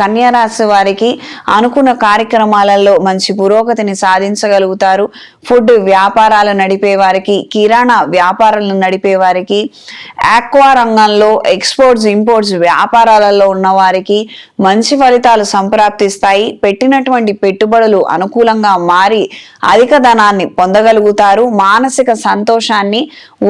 కన్యా రాశి వారికి అనుకున్న కార్యక్రమాలలో మంచి పురోగతిని సాధించగలుగుతారు. ఫుడ్ వ్యాపారాలు నడిపే వారికి, కిరాణా వ్యాపారాలను నడిపే వారికి, ఆక్వా రంగంలో ఎక్స్పోర్ట్స్ ఇంపోర్ట్స్ వ్యాపారాలలో ఉన్న వారికి మంచి ఫలితాలు సంప్రాప్తిస్తాయి. పెట్టినటువంటి పెట్టుబడులు అనుకూలంగా మారి అధిక ధనాన్ని పొందగలుగుతారు. మానసిక సంతోషాన్ని,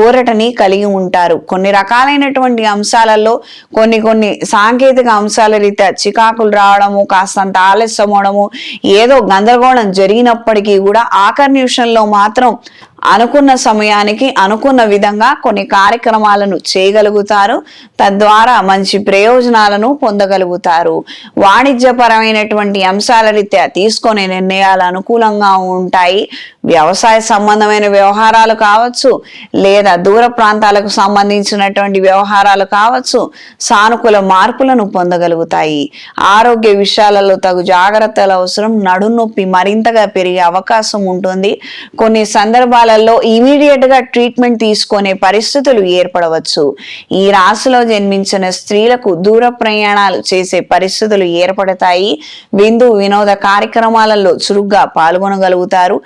ఊరటని కలిగి ఉంటారు. కొన్ని రకాలైనటువంటి అంశాలలో కొన్ని సాంకేతిక అంశాల రీత్యా చికాకులు రావడము, కాస్తంత ఆలస్యం అవడము, ఏదో గందరగోళం జరిగినప్పటికీ కూడా ఆఖరి నిమిషంలో మాత్రం అనుకున్న సమయానికి అనుకున్న విధంగా కొన్ని కార్యక్రమాలను చేయగలుగుతారు. తద్వారా మంచి ప్రయోజనాలను పొందగలుగుతారు. వాణిజ్యపరమైనటువంటి అంశాల రీత్యా తీసుకునే నిర్ణయాలు అనుకూలంగా ఉంటాయి. వ్యవసాయ సంబంధమైన వ్యవహారాలు కావచ్చు, లేదా దూర ప్రాంతాలకు సంబంధించినటువంటి వ్యవహారాలు కావచ్చు, సానుకూల మార్పులను పొందగలుగుతాయి. ఆరోగ్య విషయాలలో తగు జాగ్రత్తలు అవసరం. నడునొప్పి మరింతగా పెరిగే అవకాశం ఉంటుంది. కొన్ని సందర్భాలలో ఇమీడియట్ గా ట్రీట్మెంట్ తీసుకునే పరిస్థితులు ఏర్పడవచ్చు. ఈ రాశిలో జన్మించిన స్త్రీలకు దూర ప్రయాణాలు చేసే పరిస్థితులు ఏర్పడతాయి. విందు వినోద కార్యక్రమాలలో చురుగ్గా పాల్గొనగలుగుతారు.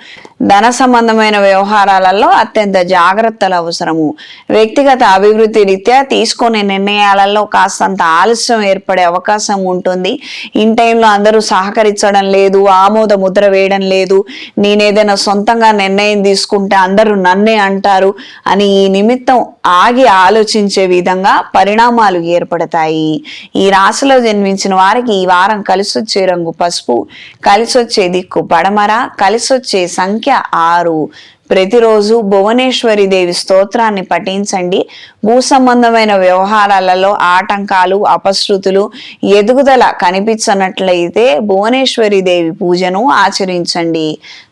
ధన సంబంధమైన వ్యవహారాలలో అత్యంత జాగ్రత్తలు అవసరము. వ్యక్తిగత అభివృద్ధి రీత్యా తీసుకునే నిర్ణయాలలో కాస్తంత ఆలస్యం ఏర్పడే అవకాశం ఉంటుంది. ఇన్ టైంలో అందరూ సహకరించడం లేదు, ఆమోద ముద్ర వేయడం లేదు, నేనేదైనా సొంతంగా నిర్ణయం తీసుకుంటే అందరూ నన్నే అంటారు అని ఈ నిమిత్తం ఆగి ఆలోచించే విధంగా పరిణామాలు ఏర్పడతాయి. ఈ రాశిలో జన్మించిన వారికి ఈ వారం కలిసొచ్చే రంగు పసుపు, కలిసొచ్చే దిక్కు పడమర, కలిసొచ్చే సంఖ్య 6. ప్రతిరోజు భువనేశ్వరి దేవి స్తోత్రాన్ని పఠించండి. భూ సంబంధమైన వ్యవహారాలలో ఆటంకాలు, అపశృతులు, ఎదుగుదల కనిపించనట్లయితే భువనేశ్వరి దేవి పూజను ఆచరించండి.